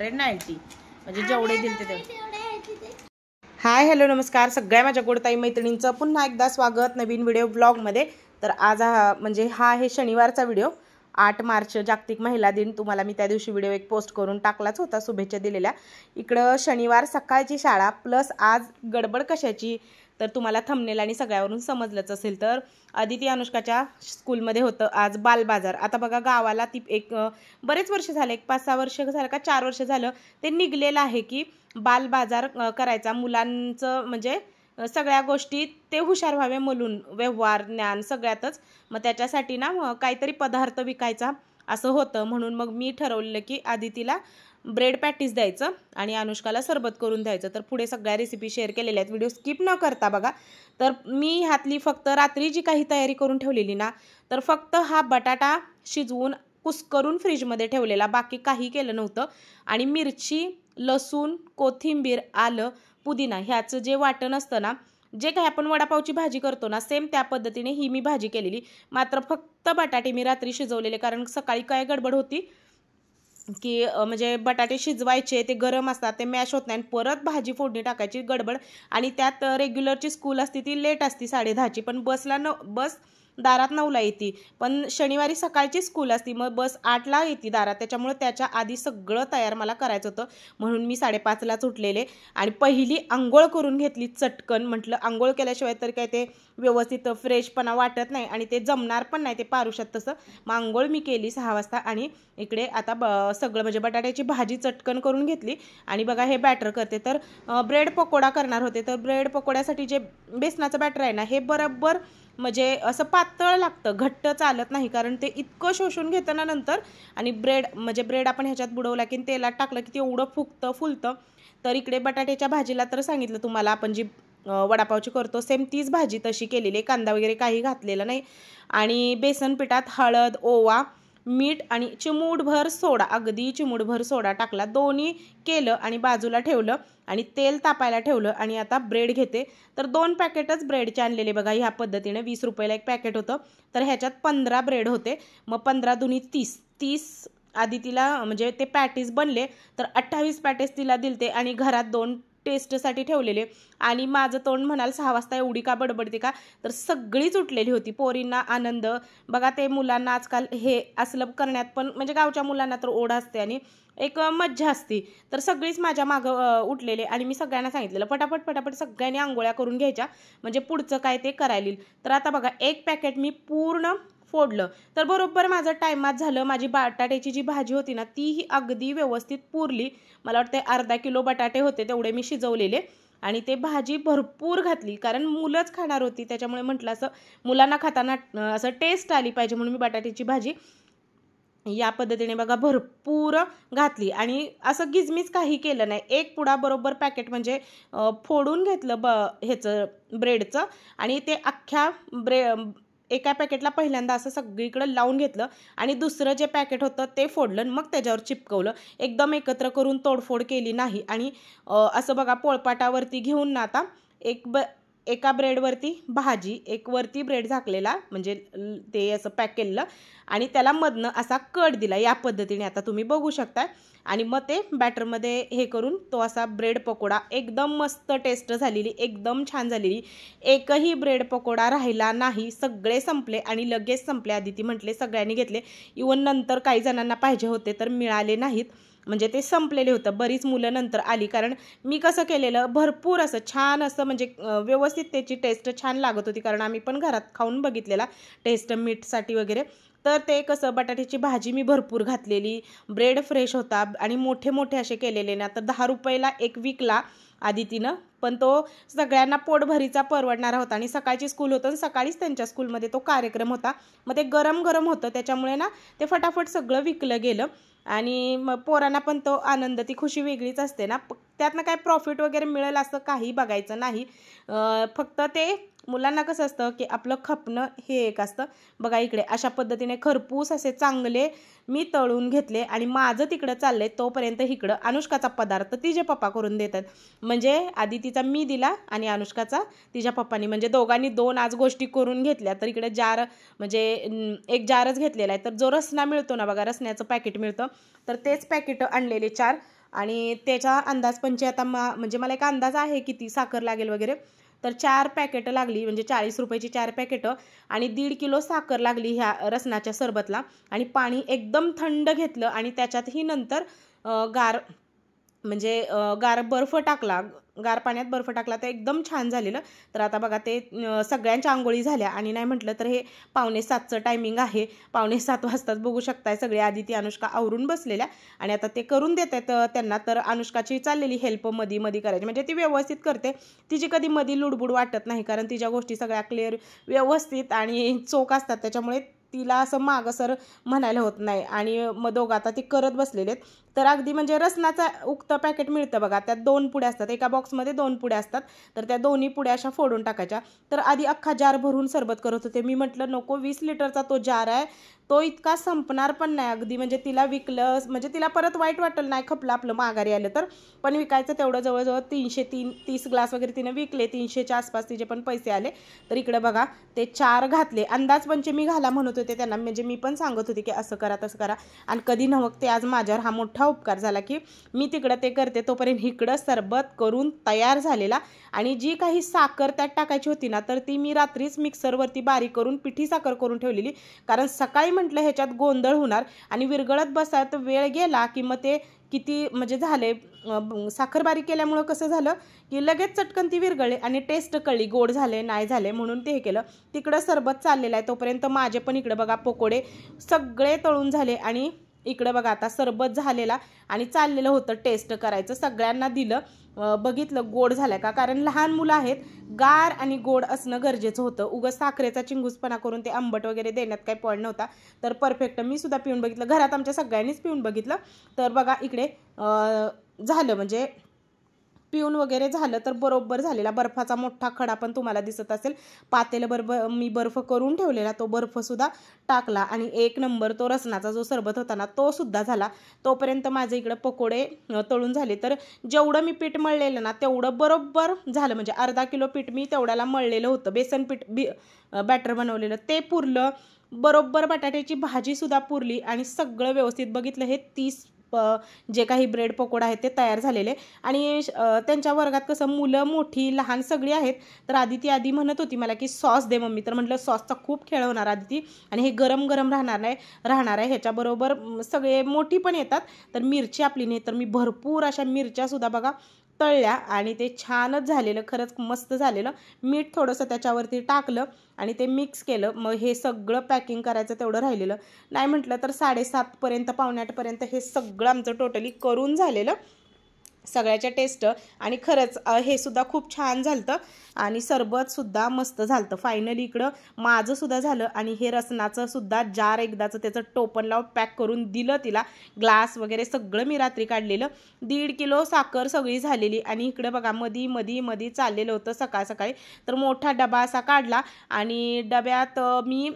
190 म्हणजे जेवढे दिले ते. हाय हॅलो नमस्कार सगळ्या माझ्या गोडताई मैत्रिणींचं पुन्हा एकदा स्वागत नवीन व्हिडिओ ब्लॉगमध्ये. तर आज म्हणजे हा आहे शनिवारचा व्हिडिओ. 8 मार्च जागतिक महिला दिन. तुम्हाला मी त्या दिवशी व्हिडिओ एक पोस्ट करून टाकलाच होता शुभेच्छा दिलेल्या. इकडं शनिवार सकाळची शाळा प्लस आज गडबड कशाची तर तुम्हाला थंबनेल आणि सगळ्यावरून समजलंच असेल. तर अदिती अनुष्काच्या स्कूलमध्ये होतं आज बालबाजार. आता बघा गावाला ती एक बरेच वर्ष झाले, एक 5-6 वर्ष झालं का 4 वर्ष झालं ते निघलेलं आहे की बालबाजार करायचा मुलांचं, म्हणजे सगळ्या गोष्टी ते हुशार व्हावे म्हणून, व्यवहार ज्ञान सगळ्यातच. मग त्याच्यासाठी ना काहीतरी पदार्थ विकायचा असं होतं. म्हणून मग मी ठरवलं की आदितीला ब्रेड पॅटीस द्यायचं आणि अनुष्काला सरबत करून द्यायचं. तर पुढे सगळ्या रेसिपी शेअर केलेल्या आहेत, व्हिडिओ स्किप न करता बघा. तर मी ह्यातली फक्त रात्री जी काही तयारी करून ठेवलेली ना, तर फक्त हा बटाटा शिजवून कुस्करून फ्रीजमध्ये ठेवलेला, बाकी काही केलं नव्हतं. आणि मिरची, लसूण, कोथिंबीर, आलं, पुदिना ह्याचं जे वाटण असतं ना, जे काही आपण वडापावची भाजी करतो ना सेम त्या पद्धतीने ही मी भाजी केलेली. मात्र फक्त बटाटे मी रात्री शिजवलेले, कारण सकाळी काय गडबड होती की म्हणजे बटाटे शिजवायचे, ते गरम असतात, ते मॅश होत नाही, परत भाजी फोडणी टाकायची गडबड. आणि त्यात रेग्युलरची स्कूल असते ती लेट असते 10:30ची, पण बस दारात 9ला येते. पण शनिवारी सकाळची स्कूल असती, मग बस 8ला येते दारात. त्याच्यामुळे त्याच्या आधी सगळं तयार मला करायचं होतं. म्हणून मी 5:30लाच उठलेले आणि पहिली आंघोळ करून घेतली चटकन. म्हटलं आंघोळ केल्याशिवाय तर काय ते व्यवस्थित फ्रेशपणा वाटत नाही आणि ते जमणार पण नाही ते पारुशात तसं. मग आंघोळ मी केली 6 वाजता आणि इकडे आता सगळं म्हणजे बटाट्याची भाजी चटकन करून घेतली. आणि बघा हे बॅटर करते. तर ब्रेड पकोडा करणार होते. तर ब्रेड पकोड्यासाठी जे बेसनाचं बॅटर आहे ना, हे बरोबर म्हणजे असं पातळ लागतं, घट्ट चालत नाही, कारण ते इतकं शोषून घेतं ना नंतर. आणि ब्रेड आपण ह्याच्यात बुडवला की तेलात टाकलं की ते एवढं फुलतं. तर इकडे बटाट्याच्या भाजीला तर सांगितलं तुम्हाला, आपण जी वडापावची करतो सेम तीच भाजी तशी केलेली, कांदा वगैरे काही घातलेला नाही. आणि बेसन पिठात हळद, ओवा, मीठ आणि चिमूटभर सोडा, अगदी चिमूटभर सोडा टाकला. दोन्ही केलं आणि बाजूला ठेवलं आणि तेल तापायला ठेवलं. आणि आता ब्रेड घेते. तर 2 पॅकेटच ब्रेडचे आणलेले बघा ह्या पद्धतीने. 20 रुपयाला एक पॅकेट होतं. तर ह्याच्यात 15 ब्रेड होते. मग 15 दुनी 30 आधी तिला म्हणजे ते पॅटीस बनले. तर 28 पॅटीस तिला दिलते आणि घरात 2 टेस्टसाठी ठेवलेले. आणि माझं तोंड म्हणाल 6 वाजता एवढी का बडबडते का, तर सगळीच उठलेली होती. पोरींना आनंद बघा. ते मुलांना आजकाल हे असलं करण्यात पण म्हणजे गावच्या मुलांना तर ओढ असते आणि एक मज्जा असते. तर सगळीच माझ्या मागं उठलेले आणि मी सगळ्यांना सांगितलेलं पटापट सगळ्यांनी आंघोळ्या करून घ्यायच्या, म्हणजे पुढचं काय ते करायला येईल. तर आता बघा एक पॅकेट मी पूर्ण फोडलं. तर बरोबर माझं टायमात झालं. माझी बटाट्याची जी भाजी होती ना तीही अगदी व्यवस्थित पुरली. मला वाटते अर्धा किलो बटाटे होते तेवढे मी शिजवलेले. आणि ते भाजी भरपूर घातली, कारण मुलंच खाणार होती. त्याच्यामुळे म्हटलं असं मुलांना खाताना असं टेस्ट आली पाहिजे म्हणून मी बटाट्याची भाजी या पद्धतीने बघा भरपूर घातली. आणि असं गिजमीच काही केलं नाही. एक पुडा बरोबर पॅकेट म्हणजे फोडून घेतलं ह्याचं ब्रेडचं. आणि ते अख्ख्या एका पॅकेटला पहिल्यांदा असं सगळीकडं लावून घेतलं आणि दुसरं जे पॅकेट होतं ते फोडलं, मग त्याच्यावर चिपकवलं. एकदम एकत्र करून तोडफोड केली नाही. आणि असं बघा पोळपाटावरती घेऊन ना आता एका ब्रेडवरती भाजी, एक वरती ब्रेड झाकलेला म्हणजे ते असं पॅक केलेलं आणि त्याला मधनं असा कट दिला या पद्धतीने. आता तुम्ही बघू शकता. आणि मग ते बॅटरमध्ये हे करून तो असा ब्रेड पकोडा एकदम मस्त टेस्ट झालेली, एकदम छान झालेली. एकही ब्रेड पकोडा राहिला नाही, सगळे संपले आणि लगेच संपले. आधी ती म्हटले सगळ्यांनी घेतले. इवन नंतर काही जणांना पाहिजे होते तर मिळाले नाहीत, म्हणजे ते संपलेले होतं. बरीच मुलं नंतर आली, कारण मी कसं केलेलं भरपूर असं छान असं म्हणजे व्यवस्थित त्याची टेस्ट छान लागत होती, कारण आम्ही पण घरात खाऊन बघितलेला टेस्ट मीठसाठी वगैरे. तर ते कसं बटाट्याची भाजी मी भरपूर घातलेली, ब्रेड फ्रेश होता आणि मोठे मोठे असे केलेले ना. तर 10 रुपयाला एक विकला आदितीनं, पण तो सगळ्यांना पोटभरीचा परवडणारा होता. आणि सकाळची स्कूल होतं आणि सकाळीच त्यांच्या स्कूलमध्ये तो कार्यक्रम होता. मग ते गरम गरम होतं, त्याच्यामुळे ना ते फटाफट सगळं विकलं गेलं. आणि मग पोरांना पण तो आनंद, ती खुशी वेगळीच असते ना. त्यातनं काय प्रॉफिट वगैरे मिळेल असं काही बघायचं नाही. फक्त ते मुलांना कसं असतं की आपलं खपणं हे एक असतं. बघा इकडे अशा पद्धतीने खरपूस असे चांगले मी तळून घेतले. आणि माझं तिकडं चाललंय तोपर्यंत इकडं अनुष्काचा पदार्थ तिचे पप्पा करून देतात. म्हणजे आधी तिचा मी दिला आणि अनुष्काचा तिच्या पप्पांनी, म्हणजे दोघांनी 2 आज गोष्टी करून घेतल्या. तर इकडे जार म्हणजे एक जारच घेतलेला आहे. तर जो रसना मिळतो ना बघा, रसण्याचं पॅकेट मिळतं, तर तेच पॅकेट आणलेले 4. आणि त्याचा अंदाज पंचे आता म्हणजे मला एक अंदाज आहे किती साखर लागेल वगैरे. तर 4 पॅकेटं लागली, म्हणजे 40 रुपयाची 4 पॅकेटं आणि 1.5 किलो साखर लागली ह्या रसनाच्या सरबतला. आणि पाणी एकदम थंड घेतलं आणि त्याच्यातही नंतर गार म्हणजे गार बर्फ टाकला, गार पाण्यात बर्फ टाकला, तर एकदम छान झालेलं. तर आता बघा ते सगळ्यांच्या आंघोळी झाल्या आणि नाही म्हटलं तर हे 6:45चं टायमिंग आहे. 6:45 वाजताच बघू शकताय सगळे आदिती अनुष्का आवरून बसलेल्या आणि आता ते करून देत आहेत त्यांना. तर अनुष्काची चाललेली हेल्प मधी मधी करायची, म्हणजे ती व्यवस्थित करते. तिची कधी मधी लुडबुड वाटत नाही, कारण तिच्या गोष्टी सगळ्या क्लिअर व्यवस्थित आणि चोख असतात, त्याच्यामुळे तिला असं मागसर म्हणायला होत नाही. आणि मग दोघं आता ती करत बसलेले आहेत. तर अगदी म्हणजे रसनाचा उक्त पॅकेट मिळतं बघा, त्यात 2 पुड्या असतात, एका बॉक्समध्ये 2 पुड्या असतात. तर त्या दोन्ही पुड्या अशा फोडून टाकायच्या. तर आधी अख्खा जार भरून सरबत करत होते मी. म्हटलं नको, 20 लिटरचा तो जार आहे, तो इतका संपणार पण नाही. अगदी म्हणजे तिला विकलं, म्हणजे तिला परत वाईट वाटलं नाही खपलं आपलं माघारी आलं तर. पण विकायचं तेवढं जवळजवळ 330 ग्लास वगैरे तिने विकले, 300च्या आसपास तिचे पण पैसे आले. तर इकडे बघा ते 4 घातले. अंदाज पंचमी घाला म्हणत होते त्यांना, म्हणजे मी पण सांगत होते की असं करा तसं करा. आणि कधी नव्हतं ते आज माझ्यावर हा मोठा उपकार झाला की मी तिकडं ते करते तोपर्यंत इकडं सरबत करून तयार झालेला. आणि जी काही साखर त्यात टाकायची होती ना, तर ती मी रात्रीच मिक्सरवरती बारीक करून पिठी साखर करून ठेवलेली. कारण सकाळी म्हटलं ह्याच्यात गोंधळ होणार आणि विरगळत बसायला वेळ गेला की मग ते किती म्हणजे झाले. साखर बारीक केल्यामुळं कसं झालं की लगेच चटकन ती विरगळली आणि टेस्ट कळली गोड झाले नाही झाले, म्हणून ते हे केलं. तिकडं सरबत चाललेलं आहे तोपर्यंत माझे पण इकडं बघा पकोडे सगळे तळून झाले आणि इकडं बघा आता सरबत झालेला आणि चाललेलं होतं टेस्ट करायचं. सगळ्यांना दिलं, बघितलं गोड झालं का, कारण लहान मुलं आहेत, गार आणि गोड असणं गरजेचं होतं. उगाच साखरेचा चिंगूसपणा करून ते आंबट वगैरे देण्यात काही पॉईंट नव्हता. तर परफेक्ट मी सुद्धा पिऊन बघितलं, घरात आमच्या सगळ्यांनीच पिऊन बघितलं. तर बघा इकडे झालं, म्हणजे पिऊन वगैरे झालं. तर बरोबर झालेला. बर्फाचा मोठा खडा पण तुम्हाला दिसत असेल. पातेलं मी बर्फ करून ठेवलेला, तो बर्फसुद्धा टाकला आणि 1 नंबर तो रसनाचा जो सरबत होता ना तो सुद्धा झाला. तोपर्यंत माझे इकडं पकोडे तळून झाले. तर जेवढं मी पीठ मळलेलं ना तेवढं बरोबर झालं, म्हणजे अर्धा किलो पीठ मी तेवढ्याला मळलेलं होतं. बेसन पीठ बॅटर बनवलेलं ते पुरलं बरोबर. बटाट्याची भाजीसुद्धा पुरली आणि सगळं व्यवस्थित. बघितलं हे 30 जे काही ब्रेड पकोडा आहेत ते तयार झालेले. आणि त्यांच्या वर्गात कसं मुलं मोठी लहान सगळी आहेत. तर आधी म्हणत होती मला की सॉस दे मम्मी. तर म्हटलं सॉसचा खूप खेळ होणार आदिती, आणि हे गरम गरम राहणार आहे. ह्याच्याबरोबर सगळे मोठी पण येतात. तर मिरची आपली नाही, तर मी भरपूर अशा मिरच्यासुद्धा बघा तळल्या आणि ते छानच झालेलं, खरंच मस्त झालेलं. मीठ थोडंसं त्याच्यावरती टाकलं आणि ते मिक्स केलं. मग हे सगळं पॅकिंग करायचं तेवढं राहिलेलं. नाही म्हटलं तर 7:30पर्यंत 7:45पर्यंत हे सगळं आमचं टोटली करून झालेलं, सगळ्याच्या टेस्ट. आणि खरंच हे सुद्धा खूप छान झालं आणि सरबतसुद्धा मस्त झालं. फायनली इकडं माझं सुद्धा झालं आणि हे रसनाचं सुद्धा जार एकदाचं त्याचं टोपण लावून पॅक करून दिलं तिला. ग्लास वगैरे सगळं मी रात्री काढलेलं. 1.5 किलो साखर सगळी झालेली. आणि इकडं बघा मधी चाललेलं होतं सकाळी. तर मोठा डबा असा काढला आणि डब्यात मी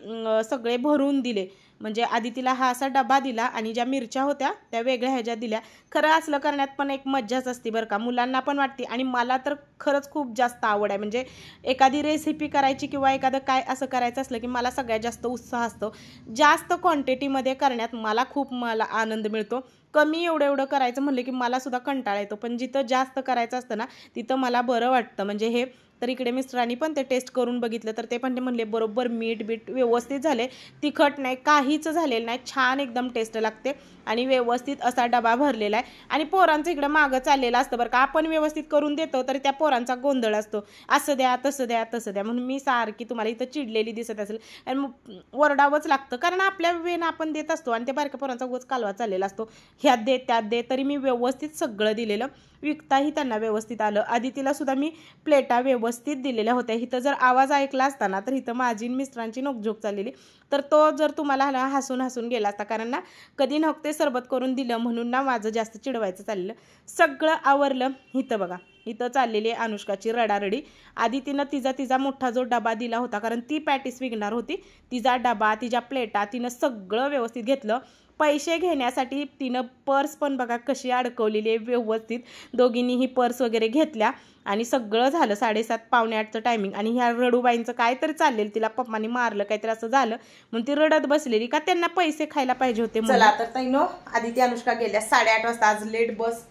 सगळे भरून दिले. म्हणजे आधी तिला हा असा डबा दिला आणि ज्या मिरच्या होत्या त्या वेगळ्या ह्याच्यात दिल्या. खरं असलं करण्यात पण एक मज्जाच असते बरं का, मुलांना पण वाटते. आणि मला तर खरंच खूप जास्त आवड आहे, म्हणजे एखादी रेसिपी करायची किंवा एखादं काय असं करायचं असलं की मला सगळ्यात जास्त उत्साह असतो. जास्त क्वांटिटीमध्ये करण्यात मला आनंद मिळतो. कमी एवढं करायचं म्हणलं की मला सुद्धा कंटाळा येतो. पण जिथं जास्त करायचं असतं ना तिथं मला बरं वाटतं, म्हणजे हे. तर इकडे मिस्टरांनी पण ते टेस्ट करून बघितलं, तर ते पण ते म्हणले बरोबर मीठ व्यवस्थित झाले, तिखट नाही, काहीच झालेलं नाही, छान एकदम टेस्ट लागते आणि व्यवस्थित असा डबा भरलेला आहे. आणि पोरांचं इकडं मागं चाललेलं असतं बरं का, आपण व्यवस्थित करून देतो तर त्या पोरांचा गोंधळ असतो, असं द्या तसं द्या. म्हणून मी सारखी तुम्हाला इथं चिडलेली दिसत असेल आणि मग ओरडावंच लागतं, कारण आपल्या वेळेनं आपण देत असतो आणि त्या बारक्या पोरांचा उगाच कालवा चाललेला असतो, ह्यात दे त्यात दे. तरी मी व्यवस्थित सगळं दिलेलं. विकताही त्यांना व्यवस्थित आलं. आदितीला सुद्धा मी प्लेटा व्यवस्थित दिलेल्या होत्या. इथं जर आवाज ऐकला असताना तर इथं माझी मिस्टरांची नोकझोक चाललेली, तर तो जर तुम्हाला हसून गेला असता, कारण ना कधी नव्हते सरबत करून दिलं म्हणून ना माझं जास्त चिडवायचं चाललेलं. सगळं आवरलं. इथं बघा, इथं चाललेली आहे अनुष्काची रडारडी. आधी तिनं तिचा मोठा जो डबा दिला होता, कारण ती पॅटीस विकणार होती, तिचा डबा तिच्या प्लेटा तिनं सगळं व्यवस्थित घेतलं. पैसे घेण्यासाठी तिनं पर्स पण बघा कशी अडकवलेली आहे व्यवस्थित. दोघींनी ही पर्स वगैरे घेतल्या आणि सगळं झालं. 7:30 पावणे 8चं टायमिंग. आणि ह्या रडूबाईंचं काहीतरी चाललेलं, तिला पप्पांनी मारलं काहीतरी असं झालं म्हणून ती रडत बसलेली, का त्यांना पैसे खायला पाहिजे होते. चला तर ताईनो, आदिती अनुष्का गेल्या 8:30 वाजता. आज लेट बस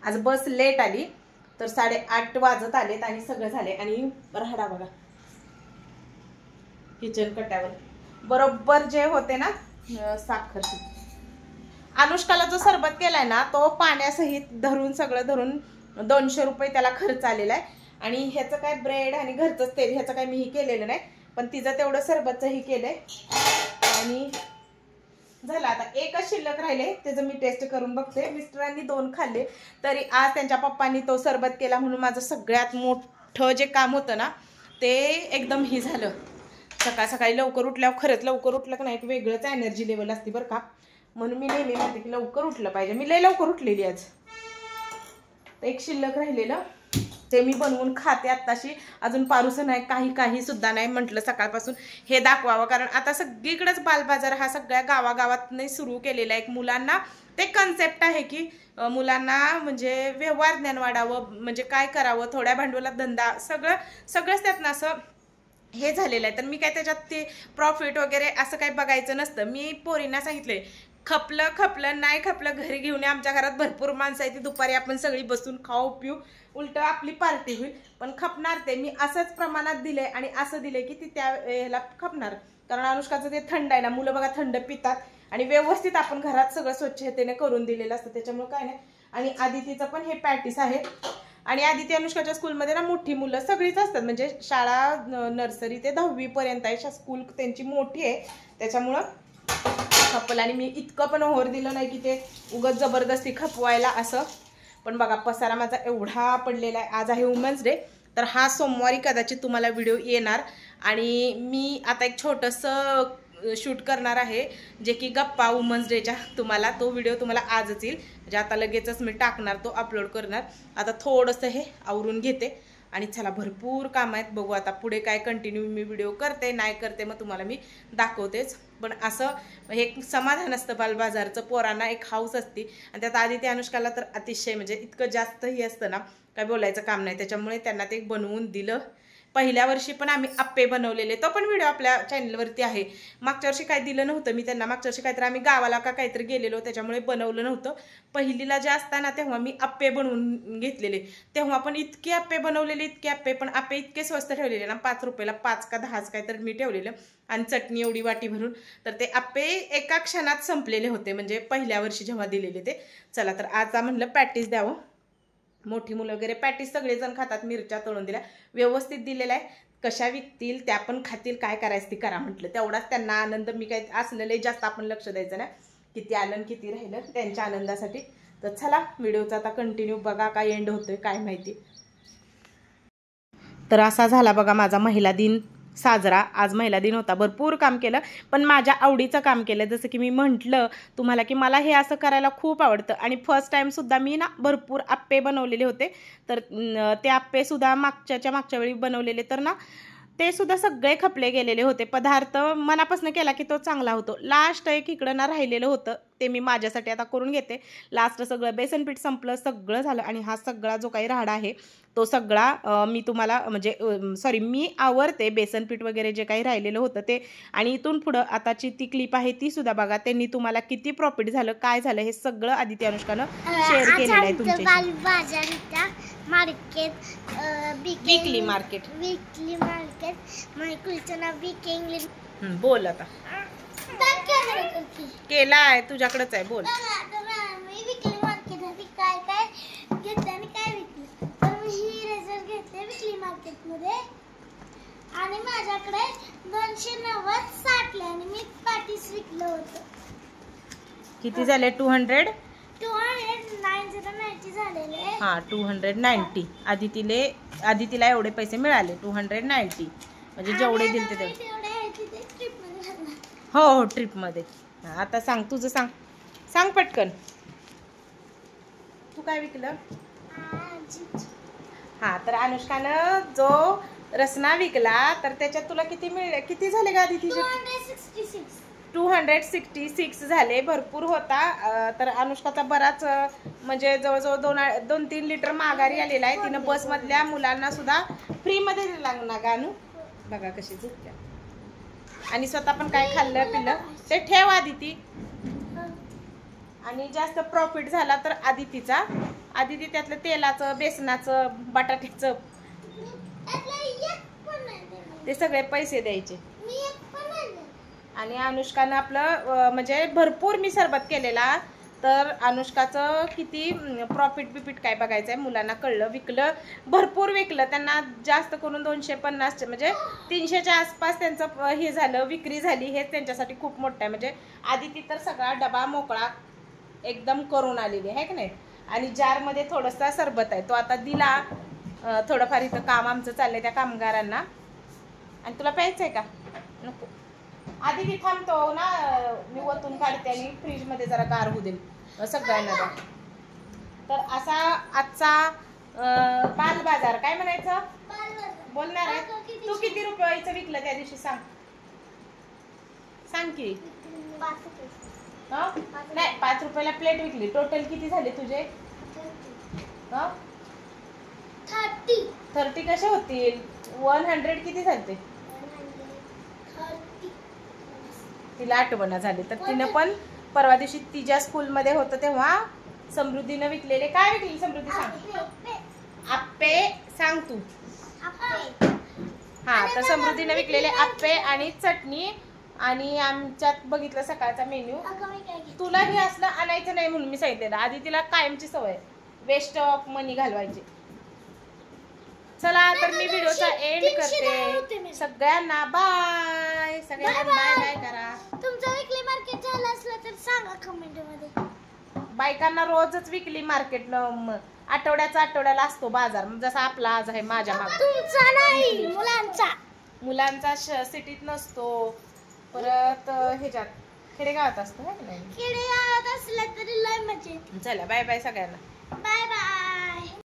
आज बस लेट आली तर 8:30 वाजत आलेत आणि सगळं झाले. आणि राहडा बघा किचन कट्यावर बरोबर जे होते ना साखर. अनुष्काला जो सरबत केलाय ना तो पाण्यासहित धरून सगळं धरून 200 रुपये त्याला खर्च आलेला आहे. आणि ह्याचं काय ब्रेड आणि घरचंच तेल ह्याचं काय मीही केलेलं नाही, पण तिचं तेवढं सरबतचंही केलंय. आणि झालं आता एकच शिल्लक राहिले, त्याचं मी टेस्ट करून बघते. मिस्टरांनी 2 खाल्ले तरी आज त्यांच्या पप्पांनी तो सरबत केला म्हणून माझं सगळ्यात मोठं जे काम होतं ना ते एकदम ही झालं. सकाळ सकाळी लवकर उठल्यावर खरंच लवकर उठलं की नाही एक वेगळंच एनर्जी लेवल असते बरं का. म्हणून मी नेहमी म्हणते की लवकर उठलं पाहिजे. मी लय लवकर उठलेली आज. एक शिल्लक राहिलेलं ते मी बनवून खाते आत्ताशी. अजून पारूसं नाही, काही सुद्धा नाही. म्हटलं सकाळपासून हे दाखवावं, कारण आता सगळीकडेच बालबाजार हा सगळ्या गावागावात सुरू केलेला आहे. मुलांना ते कन्सेप्ट आहे की मुलांना म्हणजे व्यवहार ज्ञान वाढावं, म्हणजे काय करावं, थोड्या भांडवलात धंदा, सगळंच त्यातनं असं हे झालेलं आहे. तर मी काय त्याच्यात ते प्रॉफिट वगैरे असं काही बघायचं नसतं. मी पोरींना सांगितलंय खपलं नाही खपलं घरी घेऊन या. आमच्या घरात भरपूर माणसं आहे, ती दुपारी आपण सगळी बसून खाऊ पिऊ, उलट आपली पार्टी होईल. पण खपणार ते मी असंच प्रमाणात दिले आणि असं दिले की ती त्या वेळेला खपणार. कारण अनुष्काचं ते थंड आहे ना, मुलं बघा थंड पितात आणि व्यवस्थित आपण घरात सगळं स्वच्छतेने करून दिलेलं असतं, त्याच्यामुळे काय नाही. आणि आदितीचं पण हे पॅटीस आहे. आणि आदिती अनुष्काच्या स्कूलमध्ये ना मोठी मुलं सगळीच असतात, म्हणजे शाळा नर्सरी ते 10वी पर्यंत आहे. स्कूल त्यांची मोठी आहे त्याच्यामुळं खपल. आणि मी इतकं पण ओव्हर दिलं नाही की ते उगाच जबरदस्ती खपवायला असं. पण बघा पसारा माझा एवढा पडलेला आहे. आज आहे वुमन्स डे, तर हा सोमवारी कदाचित तुम्हाला व्हिडिओ येणार. आणि मी आता एक छोटंसं शूट करणार आहे जे की गप्पा वुमन्स डेच्या. तुम्हाला तो व्हिडिओ तुम्हाला आजच येईल, म्हणजे आता लगेचच मी टाकणार, तो अपलोड करणार. आता थोडंसं हे आवरून घेते आणि चला भरपूर काम आहेत. बघू आता पुढे काय कंटिन्यू मी व्हिडिओ करते नाही करते मग तुम्हाला मी दाखवतेच. पण असं हे समाधान असतं बालबाजारचं. पोरांना एक हाऊस असते आणि त्यात आदिती अनुष्काला तर अतिशय म्हणजे इतकं जास्त हे असतं ना काय बोलायचं काम नाही. त्याच्यामुळे त्यांना ते बनवून दिलं. पहिल्या वर्षी पण आम्ही आप्पे बनवलेले, तो पण व्हिडिओ आपल्या चॅनलवरती आहे. मागच्या वर्षी काय दिलं नव्हतं मी त्यांना. मागच्या वर्षी काहीतरी आम्ही गावाला का काहीतरी गेलेलो त्याच्यामुळे बनवलं नव्हतं. पहिलीला जे असताना तेव्हा मी आप्पे बनवून घेतलेले. तेव्हा पण इतके आप्पे बनवलेले, इतके आप्पे. पण आप्पे इतके स्वस्त ठेवलेले ना, 5 रुपयाला 5 का 10 काहीतरी मी ठेवलेलं. आणि चटणी एवढी वाटी भरून. तर ते आप्पे एका क्षणात संपलेले होते, म्हणजे पहिल्या वर्षी जेव्हा दिलेले ते. चला तर आता म्हणलं पॅटीस द्यावं. मोठी मुलं वगैरे पॅटीस सगळेजण खातात. मिरच्या तळून दिल्या, व्यवस्थित दिलेला आहे. कशा विकतील त्या पण खातील, काय करायचं ती करा म्हटलं. तेवढाच त्यांना आनंद. मी काही असलेले जास्त आपण लक्ष द्यायचं नाही, किती आलं किती राहिलं त्यांच्या आनंदासाठी. तर चला व्हिडिओचा आता कंटिन्यू बघा, काय एंड होतोय काय माहिती. तर असा झाला बघा माझा महिला दिन साजरा. आज महिला दिन होता. भरपूर काम केलं पण माझ्या आवडीचं काम केलं. जसं की मी म्हटलं तुम्हाला की मला हे असं करायला खूप आवडतं. आणि फर्स्ट टाईमसुद्धा मी ना भरपूर आप्पे बनवलेले होते. तर ते आप्पेसुद्धा मागच्या वेळी बनवलेले, तर ना ते सुद्धा सगळे खपले गेलेले होते. पदार्थ मनापासून केला की तो चांगला होतो. लास्ट एक इकडं ना राहिलेलं होतं ते मी माझ्यासाठी आता करून घेते. लास्ट सगळं बेसनपीठ संपलं, सगळं झालं. आणि हा सगळा जो काही राडा आहे तो सगळा मी तुम्हाला म्हणजे सॉरी मी आवरते. बेसनपीठ वगैरे जे काही राहिलेलं होतं ते. आणि इथून पुढं आताची ती क्लिप आहे ती सुद्धा बघा. त्यांनी तुम्हाला किती प्रॉफिट झालं काय झालं हे सगळं आदिती अनुष्कानं शेअर केलेलं आहे तुमच्याशी. वीकली मार्केट बोल आता. केलाय तुझ्याकडेच आहे, बोल. वीकली मार्केट काय काय घेतलं आणि काय विकलं. तर मी ही रेझर घेतले वीकली मार्केट मध्ये आणि माझ्याकडे 290 आणि मी पॅटीस विकलं होतं. किती झाले? 290 झालेले. हा 290. आदितीला एवढे पैसे मिळाले 290. म्हणजे जेवढे दिले ते हो ट्रिप मध्ये. आता सांग तुझं, सांग पटकन. तू काय विकलं? हा तर अनुष्कानं जो रसना विकला तर त्याच्यात तुला किती मिळले? किती झाले का आदिती? 266 झाले. भरपूर होता. तर अनुष्काचा बराच म्हणजे जवळजवळ 2-3 लिटर माघारी आलेला आहे. तिनं बसमधल्या मुलांना सुद्धा फ्रीमध्ये दिला ना गाणू. बघा कशी झुकत्या. आणि स्वतः पण काय खाल्लं पिल्लं ते ठेव आदिती. आणि जास्त प्रॉफिट झाला तर आदितीचा आधी ती त्यातलं तेलाचं, बेसनाचं, बटाट्याचं त्यातलं एक पण नाही दिलं. ते सगळे पैसे द्यायचे. मी एक पण नाही दिलं. आणि अनुष्कानं आपलं म्हणजे भरपूर मी सरबत केलेला. तर अनुष्काचं किती प्रॉफिट बिफिट काय बघायचं आहे. मुलांना कळलं, विकलं, भरपूर विकलं. त्यांना जास्त करून 250 म्हणजे 300च्या आसपास त्यांचं हे झालं, विक्री झाली. हेच त्यांच्यासाठी खूप मोठं आहे. म्हणजे आधी ती तर सगळा डबा मोकळा एकदम करून आलेली आहे की नाही. आणि जारमध्ये थोडासा सरबत आहे, तो आता दिला. थोडंफार इथं काम आमचं चाललंय त्या कामगारांना. आणि तुला प्यायचं आहे का? नको. आधी ती थांबतो ना, मी वतून काढते आणि फ्रीजमध्ये जरा गार होऊ देईल सगळ्यांना द्या. तर असा आजचा बाल बाजार काय म्हणायचं बोलणार आहे. तू किती रुपयाचं विकलं त्या दिवशी सांग, सांग की. 5 रुपये. नाही, 5 रुपयाला प्लेट विकली. टोटल किती झाले तुझे? 30 कसे होतील? 100 किती झाले? तिला आठवणा झाली. तर तिनं पण परवा दिवशी तिच्या स्कूलमध्ये होतं तेव्हा समृद्धीनं विकलेले. काय विकले समृद्धी सांग? आप्पे सांग तू. हा, तर समृद्धीनं विकलेले आप्पे आणि चटणी. आणि आमच्यात बघितलं सकाळचा मेन्यू. तुला हे असलं आणायचं नाही म्हणून मी सांगितलेलं. आधी तिला कायमची सवय वेस्ट ऑफ मनी घालवायची. चला, तर मी व्हिडिओचा एंड करते. सगळ्यांना बाय. सगळ्यांना बाय बाय करा. तुमचं विकली मार्केट झालं असलं तर सांगा कमेंट मध्ये. बायकांना रोजच विकली मार्केट, आठवड्याला असतो बाजार. जसा आपला आज आहे माझ्या मागे. तुमचा नाही, मुलांचा सिटीत नसतो. परत ह्याच्यात खेडेगावात असतो. खेडेगावात असलं तरी लय मजा. चला बाय बाय सगळ्यांना.